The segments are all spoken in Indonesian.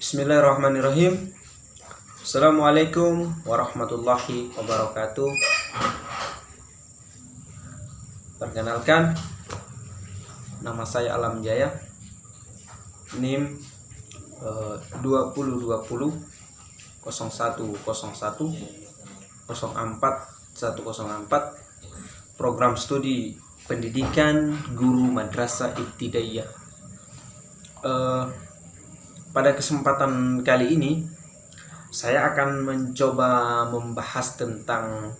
Bismillahirrahmanirrahim. Assalamualaikum warahmatullahi wabarakatuh. Perkenalkan, nama saya Alam Jaya, NIM 2020 0101 04 Program Studi Pendidikan Guru Madrasah Ibtidaiyah. Pada kesempatan kali ini saya akan mencoba membahas tentang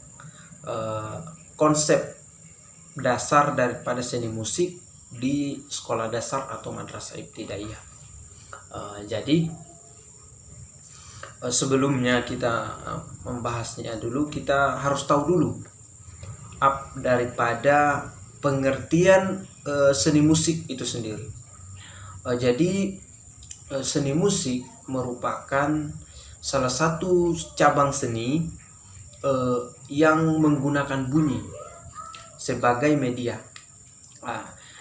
konsep dasar daripada seni musik di sekolah dasar atau madrasah ibtidaiyah. Jadi sebelumnya kita membahasnya dulu, kita harus tahu dulu daripada pengertian seni musik itu sendiri. Jadi seni musik merupakan salah satu cabang seni yang menggunakan bunyi sebagai media.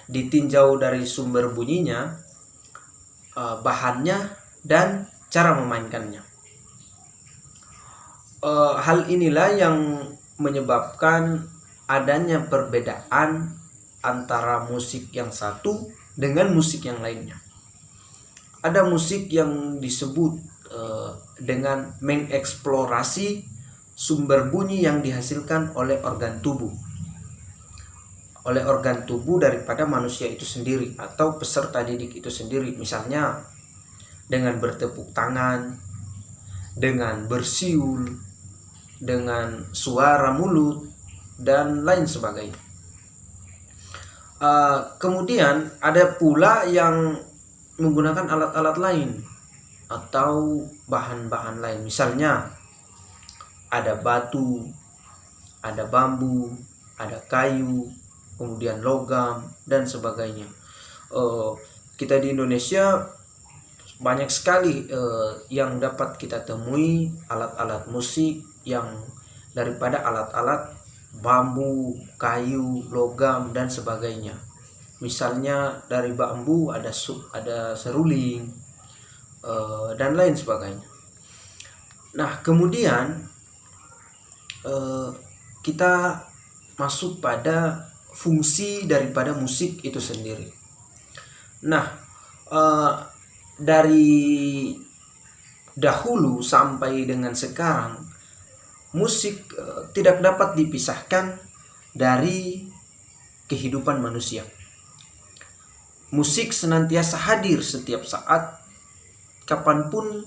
Ditinjau dari sumber bunyinya, bahannya, dan cara memainkannya. Hal inilah yang menyebabkan adanya perbedaan antara musik yang satu dengan musik yang lainnya. Ada musik yang disebut dengan mengeksplorasi sumber bunyi yang dihasilkan oleh organ tubuh daripada manusia itu sendiri atau peserta didik itu sendiri. Misalnya dengan bertepuk tangan, dengan bersiul, dengan suara mulut, dan lain sebagainya. Kemudian ada pula yang menggunakan alat-alat lain atau bahan-bahan lain. Misalnya ada batu, ada bambu, ada kayu, kemudian logam, dan sebagainya. Kita di Indonesia banyak sekali yang dapat kita temui alat-alat musik yang daripada alat-alat bambu, kayu, logam, dan sebagainya. Misalnya dari bambu ada seruling dan lain sebagainya. Nah, kemudian kita masuk pada fungsi daripada musik itu sendiri. Nah, dari dahulu sampai dengan sekarang, musik tidak dapat dipisahkan dari kehidupan manusia. Musik senantiasa hadir setiap saat, kapanpun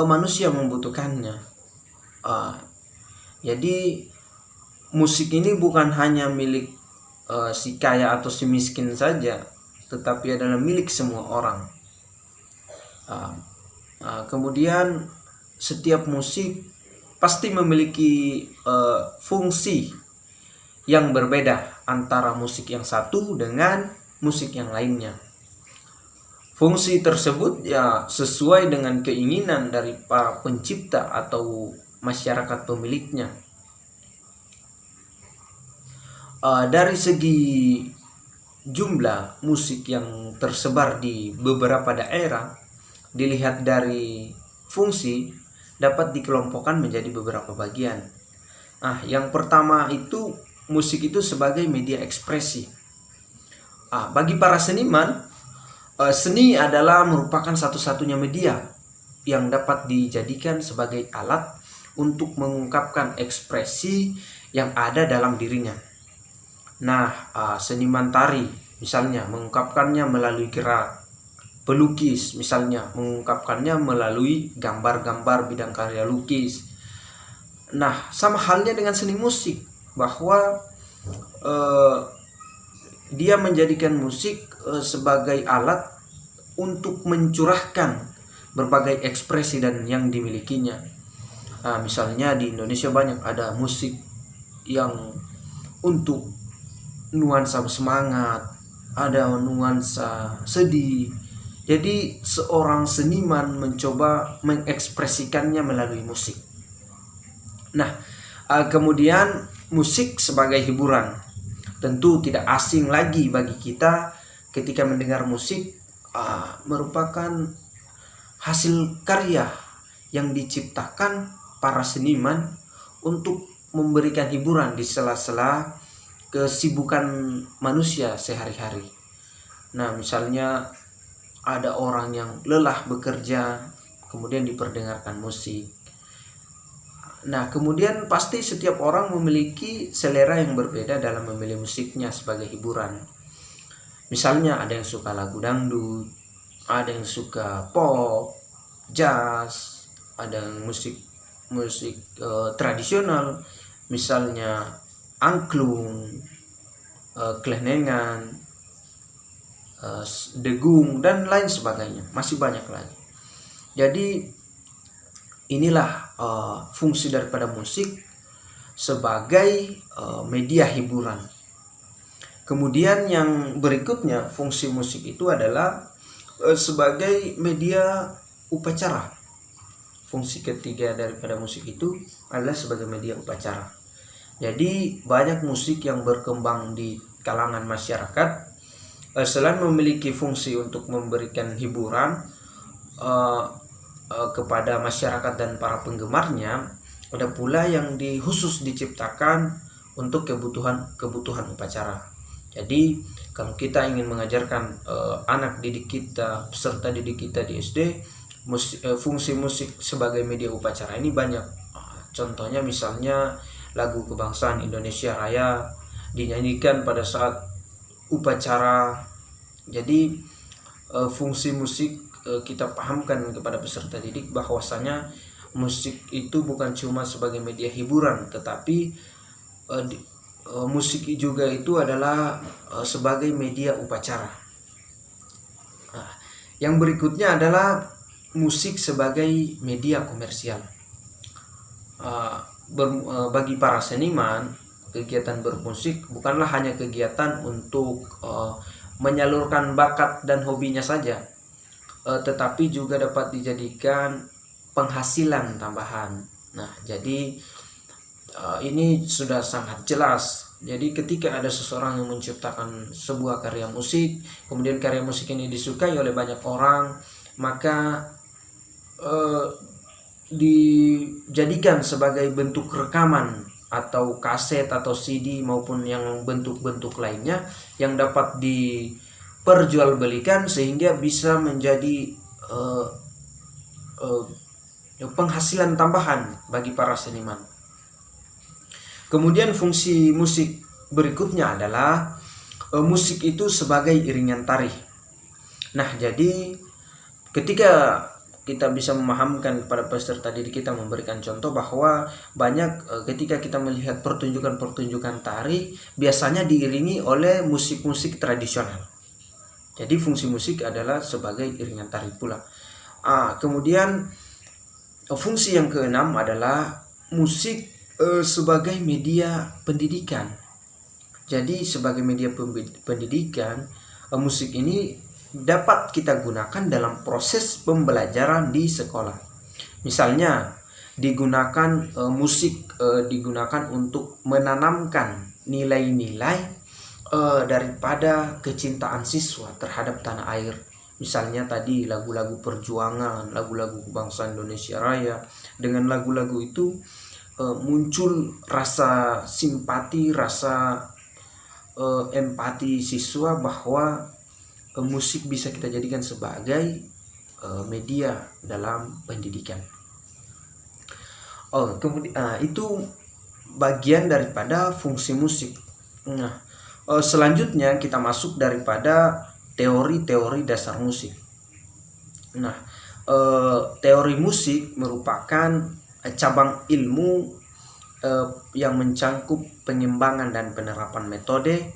manusia membutuhkannya. Jadi musik ini bukan hanya milik si kaya atau si miskin saja, tetapi adalah milik semua orang. Kemudian setiap musik pasti memiliki fungsi yang berbeda antara musik yang satu dengan musik yang lainnya. Fungsi tersebut ya sesuai dengan keinginan dari para pencipta atau masyarakat pemiliknya. Dari segi jumlah musik yang tersebar di beberapa daerah, dilihat dari fungsi dapat dikelompokkan menjadi beberapa bagian. Nah, yang pertama itu musik itu sebagai media ekspresi. Bagi para seniman, seni adalah merupakan satu-satunya media yang dapat dijadikan sebagai alat untuk mengungkapkan ekspresi yang ada dalam dirinya. Nah, seniman tari misalnya mengungkapkannya melalui gerak, pelukis misalnya mengungkapkannya melalui gambar-gambar bidang karya lukis. Nah, sama halnya dengan seni musik, bahwa dia menjadikan musik sebagai alat untuk mencurahkan berbagai ekspresi dan yang dimilikinya. Misalnya di Indonesia banyak ada musik yang untuk nuansa semangat, ada nuansa sedih. Jadi seorang seniman mencoba mengekspresikannya melalui musik. Nah, kemudian musik sebagai hiburan. Tentu tidak asing lagi bagi kita ketika mendengar musik, merupakan hasil karya yang diciptakan para seniman untuk memberikan hiburan di sela-sela kesibukan manusia sehari-hari. Nah, misalnya ada orang yang lelah bekerja, kemudian diperdengarkan musik. Nah, kemudian pasti setiap orang memiliki selera yang berbeda dalam memilih musiknya sebagai hiburan. Misalnya ada yang suka lagu dangdut, ada yang suka pop, jazz, ada yang musik tradisional, misalnya angklung, kelenengan, degung, dan lain sebagainya. Masih banyak lagi. Jadi inilah fungsi daripada musik sebagai media hiburan. Kemudian yang berikutnya, fungsi musik itu adalah sebagai media upacara. Fungsi ketiga daripada musik itu adalah sebagai media upacara. Jadi banyak musik yang berkembang di kalangan masyarakat, selain memiliki fungsi untuk memberikan hiburan kepada masyarakat dan para penggemarnya, ada pula yang khusus diciptakan untuk kebutuhan upacara. Jadi kalau kita ingin mengajarkan anak didik kita, peserta didik kita di SD, fungsi musik sebagai media upacara ini banyak. Contohnya misalnya lagu kebangsaan Indonesia Raya dinyanyikan pada saat upacara. Jadi fungsi musik kita pahamkan kepada peserta didik bahwasanya musik itu bukan cuma sebagai media hiburan, tetapi musik juga itu adalah sebagai media upacara. Nah, yang berikutnya adalah musik sebagai media komersial. Bagi para seniman, kegiatan bermusik bukanlah hanya kegiatan untuk menyalurkan bakat dan hobinya saja, tetapi juga dapat dijadikan penghasilan tambahan. Nah, jadi ini sudah sangat jelas. Jadi ketika ada seseorang yang menciptakan sebuah karya musik, kemudian karya musik ini disukai oleh banyak orang, maka dijadikan sebagai bentuk rekaman atau kaset atau CD maupun yang bentuk-bentuk lainnya yang dapat diperjualbelikan sehingga bisa menjadi penghasilan tambahan bagi para seniman. Kemudian fungsi musik berikutnya adalah musik itu sebagai iringan tari. Nah, jadi ketika kita bisa memahamkan kepada peserta didik kita, memberikan contoh bahwa banyak ketika kita melihat pertunjukan-pertunjukan tari biasanya diiringi oleh musik-musik tradisional. Jadi fungsi musik adalah sebagai iringan tari pula. Kemudian fungsi yang keenam adalah musik sebagai media pendidikan. Jadi sebagai media pendidikan, musik ini dapat kita gunakan dalam proses pembelajaran di sekolah. Misalnya digunakan musik digunakan untuk menanamkan nilai-nilai daripada kecintaan siswa terhadap tanah air. Misalnya tadi lagu-lagu perjuangan, lagu-lagu kebangsaan Indonesia Raya. Dengan lagu-lagu itu muncul rasa simpati, rasa empati siswa bahwa musik bisa kita jadikan sebagai media dalam pendidikan. Kemudian itu bagian daripada fungsi musik. Nah, selanjutnya kita masuk daripada teori-teori dasar musik. Nah, teori musik merupakan cabang ilmu yang mencangkup pengembangan dan penerapan metode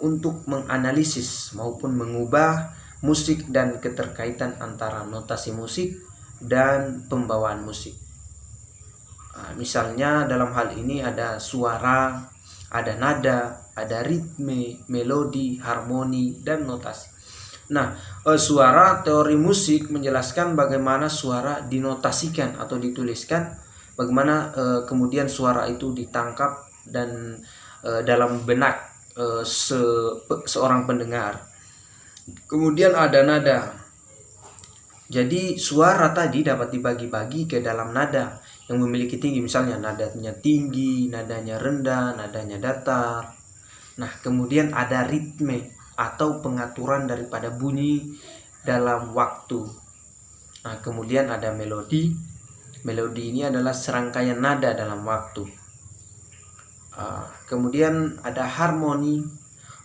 untuk menganalisis maupun mengubah musik dan keterkaitan antara notasi musik dan pembawaan musik. Misalnya dalam hal ini ada suara, ada nada, ada ritme, melodi, harmoni, dan notasi. Nah, suara, teori musik menjelaskan bagaimana suara dinotasikan atau dituliskan, bagaimana kemudian suara itu ditangkap dan dalam benak seorang pendengar. Kemudian ada nada. Jadi suara tadi dapat dibagi-bagi ke dalam nada yang memiliki tinggi, misalnya nadanya tinggi, nadanya rendah, nadanya datar. Nah, kemudian ada ritme atau pengaturan daripada bunyi dalam waktu. Nah, kemudian ada melodi. Melodi ini adalah serangkaian nada dalam waktu. Kemudian ada harmoni.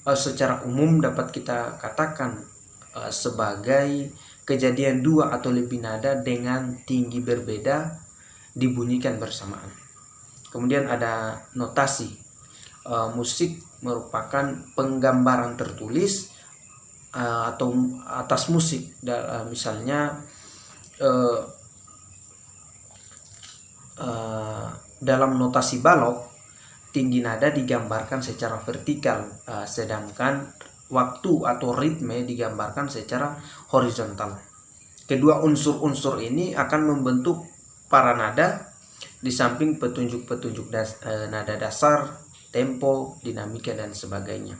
Secara umum dapat kita katakan sebagai kejadian dua atau lebih nada dengan tinggi berbeda dibunyikan bersamaan. Kemudian ada notasi. Musik merupakan penggambaran tertulis atau atas musik. Misalnya dalam notasi balok, tinggi nada digambarkan secara vertikal, sedangkan waktu atau ritme digambarkan secara horizontal. Kedua unsur-unsur ini akan membentuk para nada di samping petunjuk-petunjuk nada dasar, tempo, dinamika, dan sebagainya.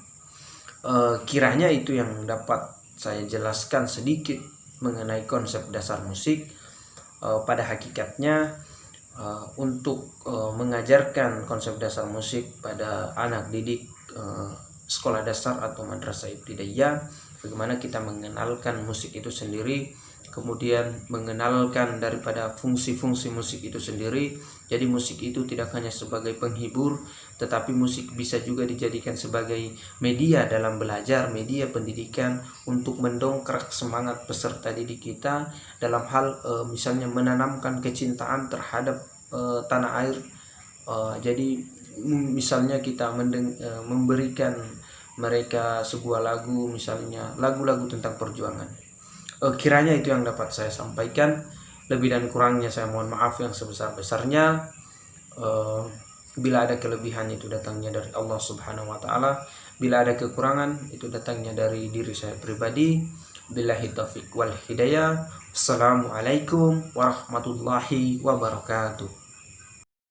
Kiranya itu yang dapat saya jelaskan sedikit mengenai konsep dasar musik. Pada hakikatnya untuk mengajarkan konsep dasar musik pada anak didik sekolah dasar atau madrasah ibtidaiyah, bagaimana kita mengenalkan musik itu sendiri, kemudian mengenalkan daripada fungsi-fungsi musik itu sendiri. Jadi musik itu tidak hanya sebagai penghibur, tetapi musik bisa juga dijadikan sebagai media dalam belajar, media pendidikan untuk mendongkrak semangat peserta didik kita dalam hal misalnya menanamkan kecintaan terhadap tanah air. Jadi misalnya kita memberikan mereka sebuah lagu, misalnya lagu-lagu tentang perjuangan. Kiranya itu yang dapat saya sampaikan. Lebih dan kurangnya saya mohon maaf yang sebesar-besarnya. Bila ada kelebihan itu datangnya dari Allah Subhanahu wa taala. Bila ada kekurangan itu datangnya dari diri saya pribadi. Billahi taufiq wal hidayah. Assalamualaikum warahmatullahi wabarakatuh.